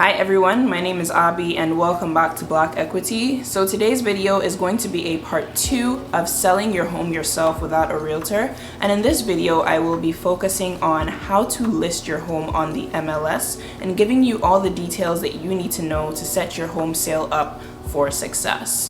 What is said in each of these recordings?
Hi everyone, my name is Abby and welcome back to Black Equity. So today's video is going to be a part 2 of selling your home yourself without a realtor. And in this video, I will be focusing on how to list your home on the MLS and giving you all the details that you need to know to set your home sale up for success.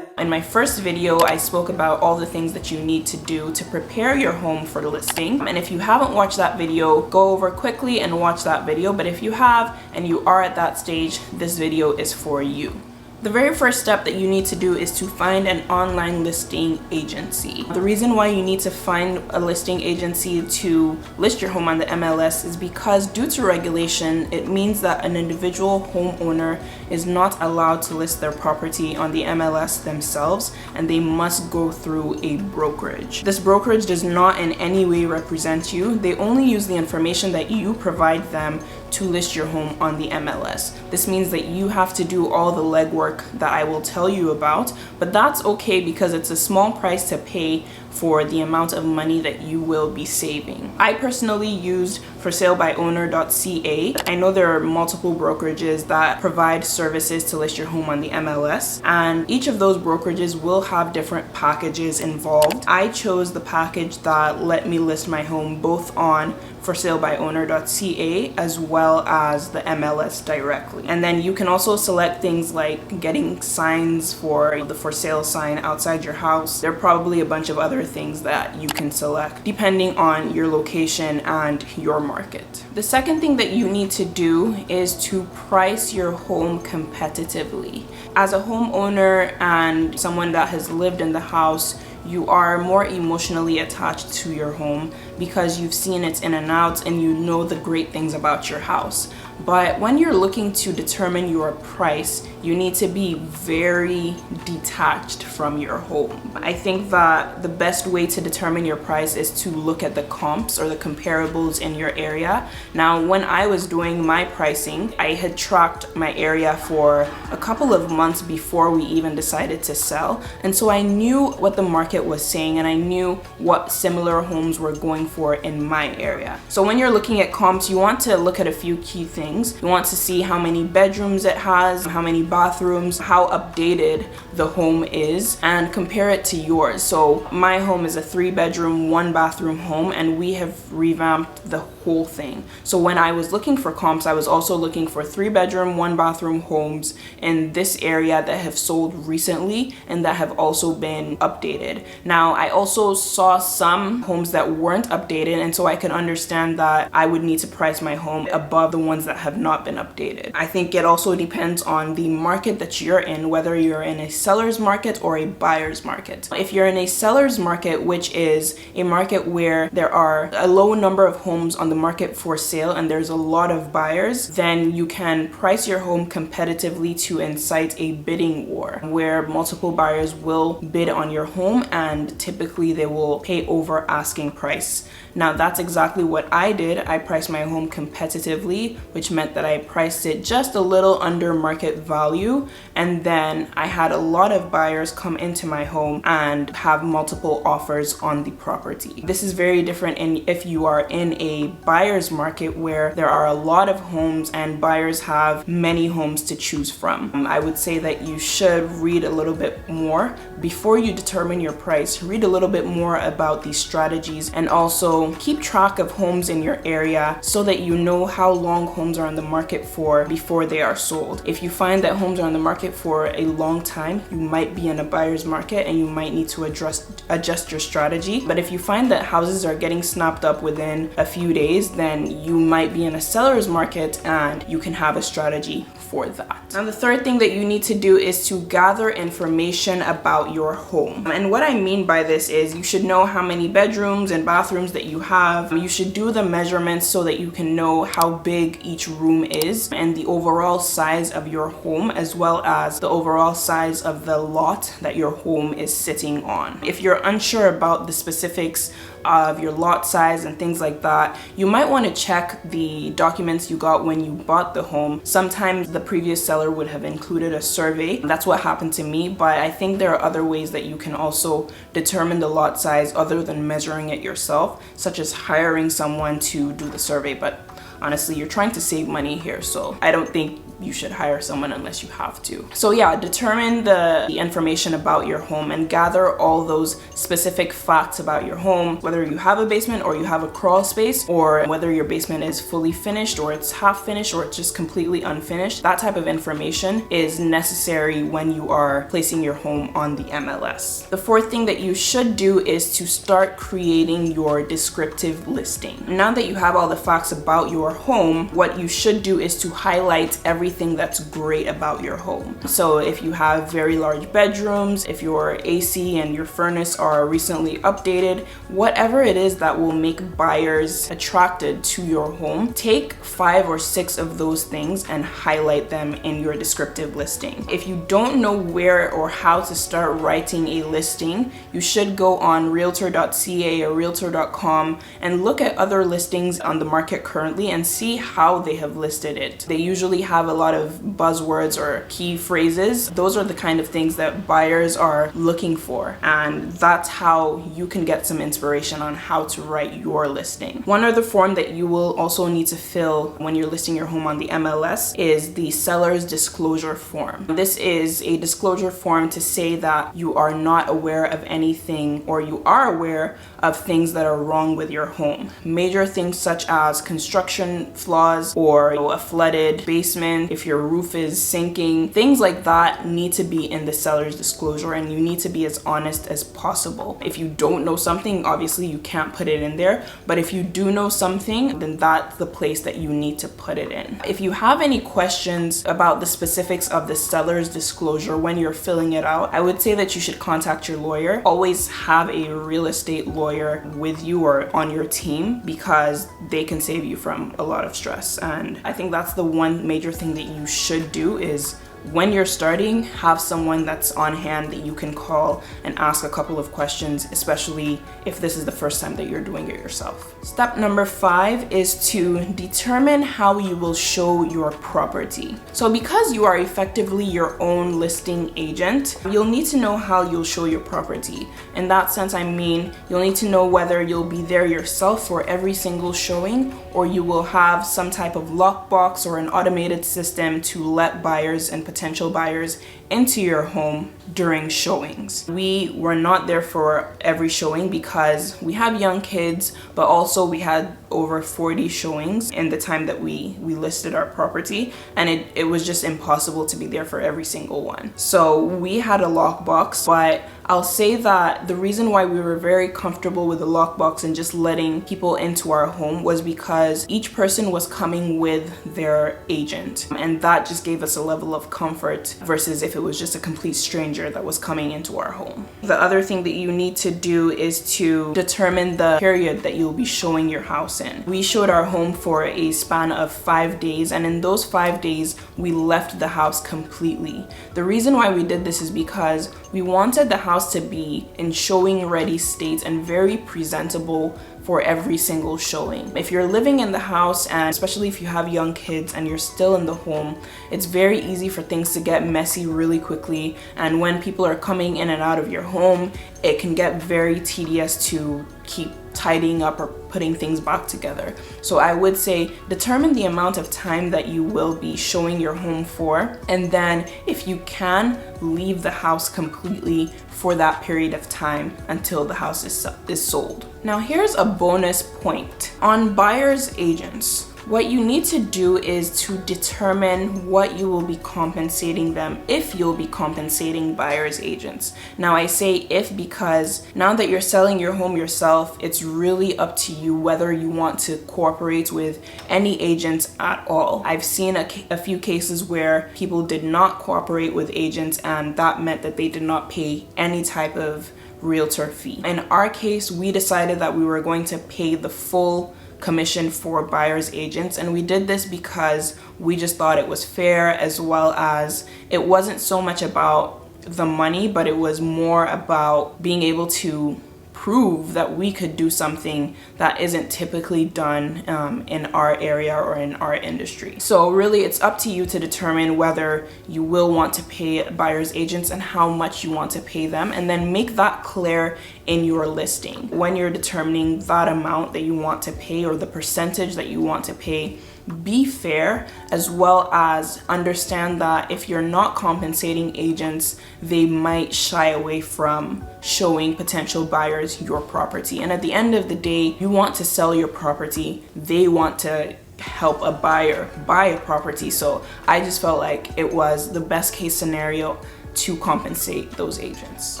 In my first video, I spoke about all the things that you need to do to prepare your home for listing. And if you haven't watched that video, go over quickly and watch that video. But if you have and you are at that stage, this video is for you. The very first step that you need to do is to find an online listing agency. The reason why you need to find a listing agency to list your home on the MLS is because due to regulation, it means that an individual homeowner is not allowed to list their property on the MLS themselves, and they must go through a brokerage. This brokerage does not in any way represent you. They only use the information that you provide them to list your home on the MLS. This means that you have to do all the legwork that I will tell you about, but that's okay because it's a small price to pay for the amount of money that you will be saving. I personally used forsalebywowner.ca. I know there are multiple brokerages that provide services to list your home on the MLS, and each of those brokerages will have different packages involved. I chose the package that let me list my home both on forsalebywowner.ca as well as the MLS directly. And then you can also select things like getting signs for the for sale sign outside your house. There are probably a bunch of other things that you can select depending on your location and your market. The second thing that you need to do is to price your home competitively. As a homeowner and someone that has lived in the house, you are more emotionally attached to your home because you've seen its in and outs and you know the great things about your house. But when you're looking to determine your price, you need to be very detached from your home. I think that the best way to determine your price is to look at the comps or the comparables in your area. Now, when I was doing my pricing, I had tracked my area for a couple of months before we even decided to sell. And so I knew what the market was saying and I knew what similar homes were going for in my area. So when you're looking at comps, you want to look at a few key things. You want to see how many bedrooms it has, how many bathrooms, how updated the home is, and compare it to yours. So my home is a 3-bedroom, 1-bathroom home, and we have revamped the whole thing. So when I was looking for comps, I was also looking for 3-bedroom, 1-bathroom homes in this area that have sold recently and that have also been updated. Now, I also saw some homes that weren't updated, and so I could understand that I would need to price my home above the ones that have not been updated. I think it also depends on the market that you're in, whether you're in a seller's market or a buyer's market. If you're in a seller's market, which is a market where there are a low number of homes on the market for sale and there's a lot of buyers, then you can price your home competitively to incite a bidding war where multiple buyers will bid on your home and typically they will pay over asking price. Now, that's exactly what I did. I priced my home competitively, which meant that I priced it just a little under market value, and then I had a lot of buyers come into my home and have multiple offers on the property. This is very different if you are in a buyer's market where there are a lot of homes and buyers have many homes to choose from. I would say that you should read a little bit more before you determine your price. Read a little bit more about these strategies and also keep track of homes in your area so that you know how long homes are on the market for before they are sold. If you find that homes are on the market for a long time, you might be in a buyer's market and you might need to adjust your strategy. But if you find that houses are getting snapped up within a few days, then you might be in a seller's market and you can have a strategy for that. Now, the third thing that you need to do is to gather information about your home. And what I mean by this is you should know how many bedrooms and bathrooms that you have. You should do the measurements so that you can know how big each room is and the overall size of your home, as well as the overall size of the lot that your home is sitting on. If you're unsure about the specifics of your lot size and things like that, you might want to check the documents you got when you bought the home. Sometimes the previous seller would have included a survey. That's what happened to me, but I think there are other ways that you can also determine the lot size other than measuring it yourself, such as hiring someone to do the survey, but honestly, you're trying to save money here, so I don't think you should hire someone unless you have to. So yeah, determine the information about your home and gather all those specific facts about your home, whether you have a basement or you have a crawl space, or whether your basement is fully finished or it's half finished or it's just completely unfinished. That type of information is necessary when you are placing your home on the MLS. The fourth thing that you should do is to start creating your descriptive listing. Now that you have all the facts about your home, what you should do is to highlight everything that's great about your home. So if you have very large bedrooms, if your AC and your furnace are recently updated, whatever it is that will make buyers attracted to your home, take 5 or 6 of those things and highlight them in your descriptive listing. If you don't know where or how to start writing a listing, you should go on realtor.ca or realtor.com and look at other listings on the market currently and see how they have listed it. They usually have a lot of buzzwords or key phrases. Those are the kind of things that buyers are looking for, and that's how you can get some inspiration on how to write your listing. One other form that you will also need to fill when you're listing your home on the MLS is the seller's disclosure form. This is a disclosure form to say that you are not aware of anything, or you are aware of things that are wrong with your home. Major things such as construction flaws or a flooded basement, if your roof is sinking, things like that need to be in the seller's disclosure, and you need to be as honest as possible. If you don't know something, obviously you can't put it in there, but if you do know something, then that's the place that you need to put it in. If you have any questions about the specifics of the seller's disclosure when you're filling it out, I would say that you should contact your lawyer. Always have a real estate lawyer with you or on your team, because they can save you from a lot of stress. And I think that's the one major thing that you should do is when you're starting, have someone that's on hand that you can call and ask a couple of questions, especially if this is the first time that you're doing it yourself. Step number 5 is to determine how you will show your property. So because you are effectively your own listing agent, you'll need to know how you'll show your property. In that sense, I mean, you'll need to know whether you'll be there yourself for every single showing, or you will have some type of lockbox or an automated system to let buyers and potential buyers into your home during showings. We were not there for every showing because we have young kids, but also we had over 40 showings in the time that we listed our property, and it was just impossible to be there for every single one. So we had a lockbox, but I'll say that the reason why we were very comfortable with the lockbox and just letting people into our home was because each person was coming with their agent, and that just gave us a level of comfort versus if it was just a complete stranger that was coming into our home. The other thing that you need to do is to determine the period that you'll be showing your house in. We showed our home for a span of 5 days, and in those 5 days we left the house completely. The reason why we did this is because we wanted the house to be in showing ready state and very presentable for every single showing. If you're living in the house, and especially if you have young kids and you're still in the home, it's very easy for things to get messy really quickly, and when people are coming in and out of your home, it can get very tedious to keep tidying up or putting things back together. So I would say determine the amount of time that you will be showing your home for, and then if you can, leave the house completely for that period of time until the house is sold. Now here's a bonus point. On buyer's agents, what you need to do is to determine what you will be compensating them, if you'll be compensating buyer's agents. Now I say if because now that you're selling your home yourself, it's really up to you whether you want to cooperate with any agents at all. I've seen a few cases where people did not cooperate with agents, and that meant that they did not pay any type of realtor fee. In our case, we decided that we were going to pay the full commission for buyer's agents, and we did this because we just thought it was fair, as well as it wasn't so much about the money, but it was more about being able to prove that we could do something that isn't typically done in our area or in our industry. So really it's up to you to determine whether you will want to pay buyer's agents and how much you want to pay them, and then make that clear in your listing. When you're determining that amount that you want to pay or the percentage that you want to pay, be fair, as well as understand that if you're not compensating agents, they might shy away from showing potential buyers your property. And at the end of the day, you want to sell your property. They want to help a buyer buy a property. So I just felt like it was the best case scenario to compensate those agents.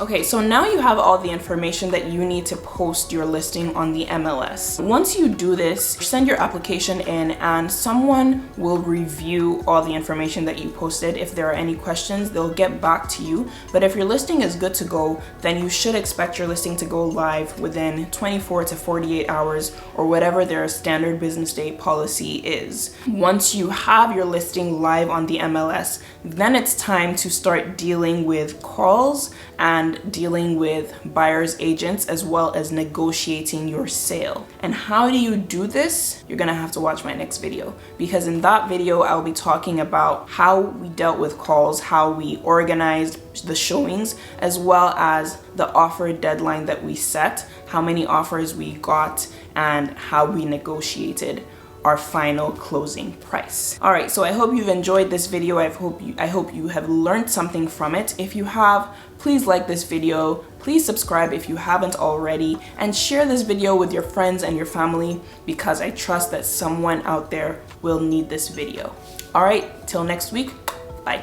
Okay, so now you have all the information that you need to post your listing on the MLS. Once you do this, send your application in and someone will review all the information that you posted. If there are any questions, they'll get back to you. But if your listing is good to go, then you should expect your listing to go live within 24 to 48 hours or whatever their standard business day policy is. Once you have your listing live on the MLS, then it's time to start dealing with calls and dealing with buyer's agents, as well as negotiating your sale. And how do you do this? You're gonna have to watch my next video, because in that video I'll be talking about how we dealt with calls, how we organized the showings, as well as the offer deadline that we set, how many offers we got, and how we negotiated our final closing price. All right, so I hope you've enjoyed this video. I hope you have learned something from it. If you have, please like this video, please subscribe if you haven't already, and share this video with your friends and your family, because I trust that someone out there will need this video. All right, till next week, bye.